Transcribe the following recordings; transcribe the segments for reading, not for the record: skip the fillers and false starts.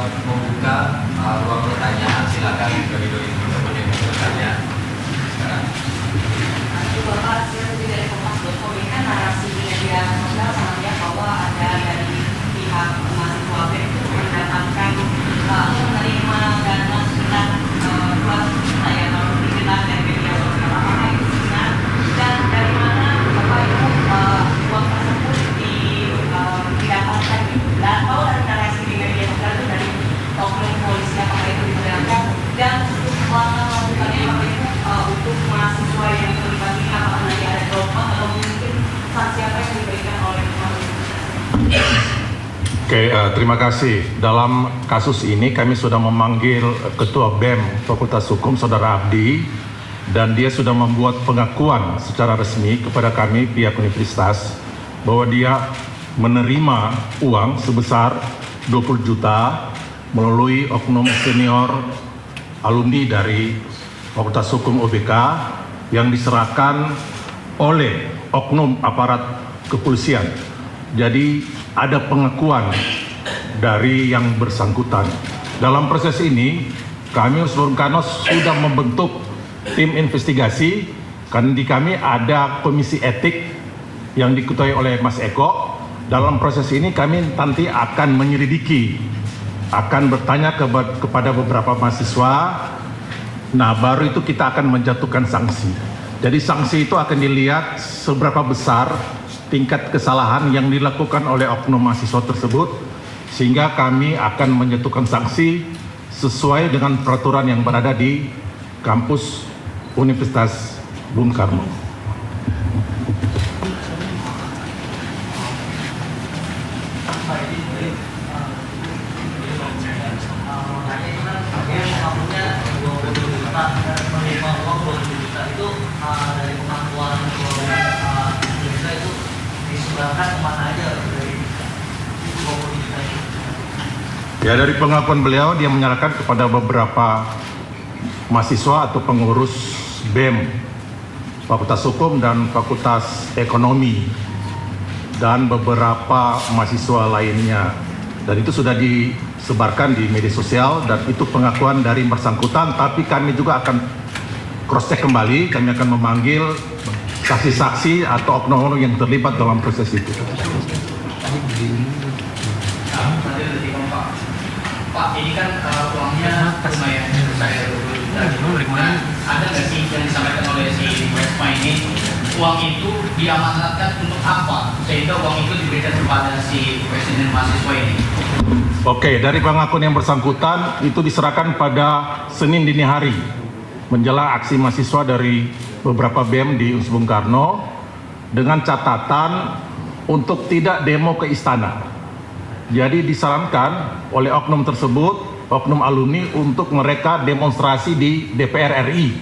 membuka ruang pertanyaan. Silakan bagi teman-teman yang mau bertanya. Bapak, saya dari Kompas.com ini kan narasi di media sosial sangat bahwa ada dari pihak mahasiswa BEM itu mendapatkan menerima dana sekitar 2 juta ya kalau dibilang dari media sosial. Apakah itu benar? Dan dari mana Bapak itu uang tersebut didapatkan gitu? Dan kalau dari narasi di media sosial itu dari oknum polisi, apakah itu diperlihatkan? Dan untuk melakukannya apakah itu untuk mahasiswa yang terlibat ini apakah nanti ada drop-out atau mungkin sanksi apa yang diberikan oleh Oke, terima kasih. Dalam kasus ini kami sudah memanggil Ketua BEM Fakultas Hukum Saudara Abdi, dan dia sudah membuat pengakuan secara resmi kepada kami pihak universitas bahwa dia menerima uang sebesar 20 juta melalui oknum senior alumni dari Fakultas Hukum UBK yang diserahkan oleh oknum aparat kepolisian. Jadi ada pengakuan dari yang bersangkutan. Dalam proses ini, kami Unsur Karnos sudah membentuk tim investigasi, karena di kami ada komisi etik yang diketuai oleh Mas Eko. Dalam proses ini kami nanti akan menyelidiki, akan bertanya kepada beberapa mahasiswa. Nah, baru itu kita akan menjatuhkan sanksi. Jadi sanksi itu akan dilihat seberapa besar tingkat kesalahan yang dilakukan oleh oknum mahasiswa tersebut, sehingga kami akan menjatuhkan sanksi sesuai dengan peraturan yang berada di kampus Universitas Bung Karno. Ya, dari pengakuan beliau, dia menyerahkan kepada beberapa mahasiswa atau pengurus BEM, Fakultas Hukum dan Fakultas Ekonomi, dan beberapa mahasiswa lainnya. Dan itu sudah disebarkan di media sosial, dan itu pengakuan dari bersangkutan, tapi kami juga akan cross-check kembali, kami akan memanggil saksi-saksi atau oknum yang terlibat dalam proses itu. Pak, ini kan uangnya lumayan besar, 20 juta. Nah, ada nggak sih yang disampaikan oleh si Wesma ini, uang itu diamanatkan untuk apa? Sehingga uang itu diberikan kepada si presiden mahasiswa ini. Oke, dari pengakuan yang bersangkutan itu diserahkan pada Senin dini hari menjelang aksi mahasiswa dari beberapa BEM di Universitas Bung Karno dengan catatan untuk tidak demo ke istana. Jadi disarankan oleh oknum tersebut, oknum alumni, untuk mereka demonstrasi di DPR RI.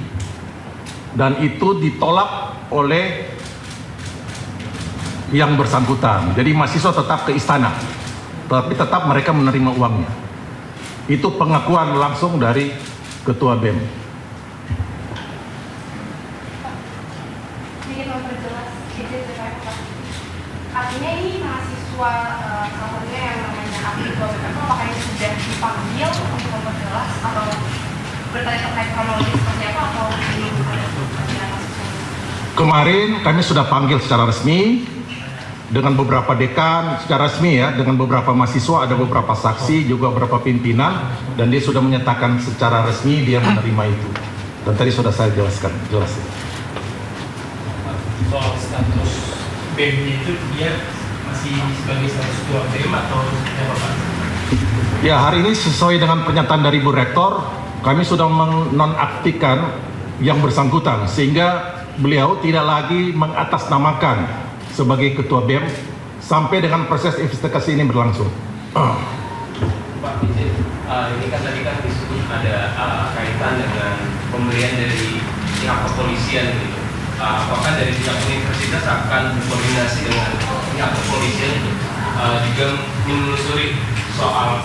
Dan itu ditolak oleh yang bersangkutan. Jadi mahasiswa tetap ke istana, tapi tetap mereka menerima uangnya. Itu pengakuan langsung dari Ketua BEM. Artinya ini mahasiswa satunya yang namanya Abdi apakah ini sudah dipanggil untuk memperjelas atau bertanya terkait kronologi seperti apa atau belum ada mahasiswa? Kemarin kami sudah panggil secara resmi dengan beberapa dekan secara resmi ya, dengan beberapa mahasiswa, ada beberapa saksi, juga beberapa pimpinan, dan dia sudah menyatakan secara resmi dia menerima itu. Dan tadi sudah saya jelaskan. Soal status BEM itu dia masih sebagai status ketua BEM atau apa Pak? Ya, hari ini sesuai dengan pernyataan dari Bu Rektor, kami sudah menonaktifkan yang bersangkutan, sehingga beliau tidak lagi mengatasnamakan sebagai Ketua BEM sampai dengan proses investigasi ini berlangsung. Pak Izin, ini kan tadi kan disebut ada kaitan dengan pemberian dari pihak kepolisian gitu. Apakah dari pihak universitas akan berkoordinasi dengan pihak kepolisian juga menelusuri soal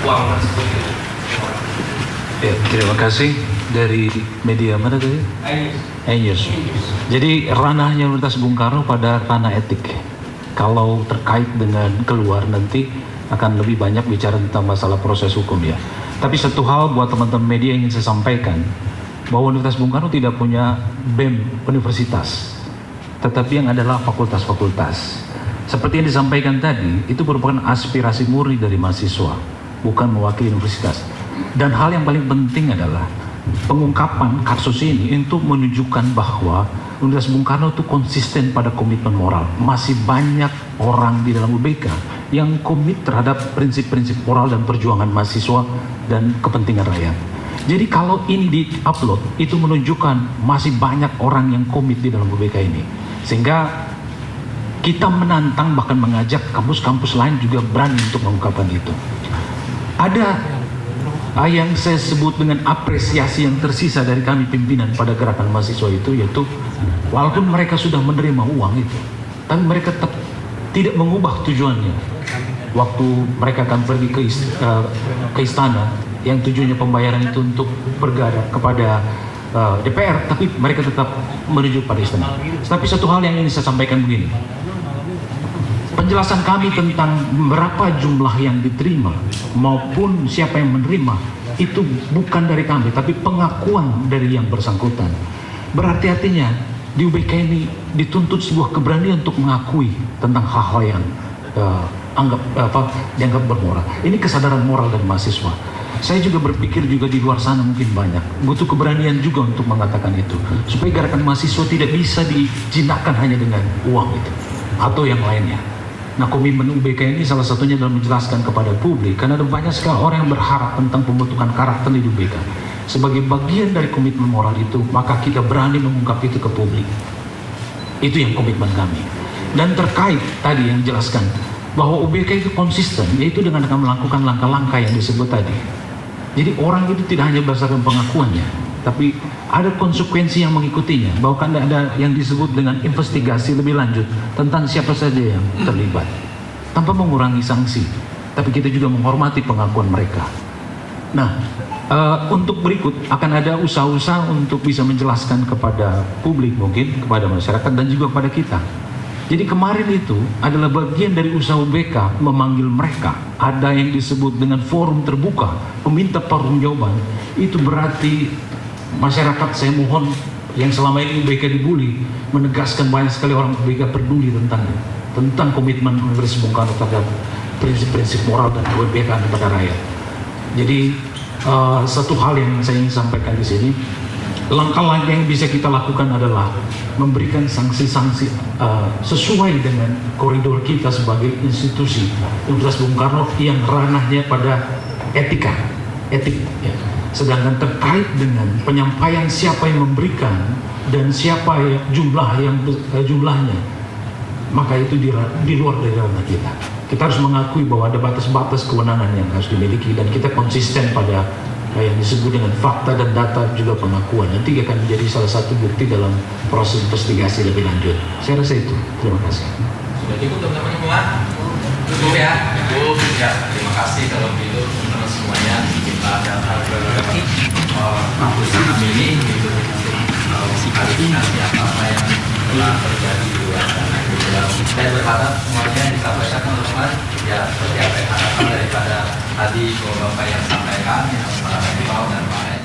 uang tersebut gitu? Ya, terima kasih. Dari media mana tadi? iNews. Jadi ranahnya Universitas Bung Karno pada ranah etik. Kalau terkait dengan keluar nanti akan lebih banyak bicara tentang masalah proses hukum ya. Tapi satu hal buat teman-teman media yang ingin saya sampaikan, bahwa Universitas Bung Karno tidak punya BEM universitas, tetapi yang adalah fakultas-fakultas. Seperti yang disampaikan tadi, itu merupakan aspirasi murni dari mahasiswa, bukan mewakili universitas. Dan hal yang paling penting adalah pengungkapan kasus ini untuk menunjukkan bahwa Universitas Bung Karno itu konsisten pada komitmen moral. Masih banyak orang di dalam UBK yang komit terhadap prinsip-prinsip moral dan perjuangan mahasiswa dan kepentingan rakyat. Jadi kalau ini di-upload, itu menunjukkan masih banyak orang yang komit di dalam UBK ini. Sehingga kita menantang, bahkan mengajak kampus-kampus lain juga berani untuk mengungkapkan itu. Ada yang saya sebut dengan apresiasi yang tersisa dari kami pimpinan pada gerakan mahasiswa itu, yaitu walaupun mereka sudah menerima uang itu, tapi mereka tetap tidak mengubah tujuannya. Waktu mereka akan pergi ke istana, yang tujuannya pembayaran itu untuk bergada kepada DPR, tapi mereka tetap menuju pada istana. Tapi satu hal yang ingin saya sampaikan begini, penjelasan kami tentang berapa jumlah yang diterima maupun siapa yang menerima itu bukan dari kami, tapi pengakuan dari yang bersangkutan. Berarti artinya di UBK ini dituntut sebuah keberanian untuk mengakui tentang hal-hal yang dianggap bermoral. Ini kesadaran moral dari mahasiswa. Saya juga berpikir juga di luar sana mungkin banyak butuh keberanian juga untuk mengatakan itu, supaya gerakan mahasiswa tidak bisa dijinakkan hanya dengan uang itu atau yang lainnya. Nah, komitmen UBK ini salah satunya dalam menjelaskan kepada publik, karena ada banyak sekali orang yang berharap tentang pembentukan karakter di UBK. Sebagai bagian dari komitmen moral itu, maka kita berani mengungkap itu ke publik. Itu yang komitmen kami. Dan terkait tadi yang dijelaskan bahwa UBK itu konsisten, yaitu dengan akan melakukan langkah-langkah yang disebut tadi. Jadi orang itu tidak hanya berdasarkan pengakuannya, tapi ada konsekuensi yang mengikutinya, bahkan ada yang disebut dengan investigasi lebih lanjut tentang siapa saja yang terlibat, tanpa mengurangi sanksi, tapi kita juga menghormati pengakuan mereka. Nah, untuk berikut akan ada usaha-usaha untuk bisa menjelaskan kepada publik, mungkin kepada masyarakat dan juga kepada kita. Jadi kemarin itu adalah bagian dari usaha UBK memanggil mereka. Ada yang disebut dengan forum terbuka, meminta pertanggungjawaban. Itu berarti masyarakat, saya mohon, yang selama ini UBK dibully, menegaskan banyak sekali orang UBK peduli tentang komitmen Universitas Bung Karno terhadap prinsip-prinsip moral dan kebebasan kepada rakyat. Jadi satu hal yang saya ingin sampaikan di sini, langkah-langkah yang bisa kita lakukan adalah memberikan sanksi-sanksi sesuai dengan koridor kita sebagai institusi Universitas Bung Karno yang ranahnya pada etik. Ya. Sedangkan terkait dengan penyampaian siapa yang memberikan dan siapa jumlahnya, maka itu di luar dari ranah kita. Kita harus mengakui bahwa ada batas-batas kewenangan yang harus dimiliki, dan kita konsisten pada yang disebut dengan fakta dan data juga pengakuan. Nanti akan menjadi salah satu bukti dalam proses investigasi lebih lanjut. Saya rasa itu. Terima kasih. Sudah cukup teman-teman semua? Cukup ya? Cukup ya. Terima kasih kalau begitu teman-teman semuanya. Kita datang ke kampus kami ini gitu. Klarifikasi apa yang telah terjadi di luar sana. Saya berharap semuanya disampaikan teman-teman ya seperti apa yang harapan daripada tadi Bapak yang sampaikan, yang Pak Ridwan dan Pak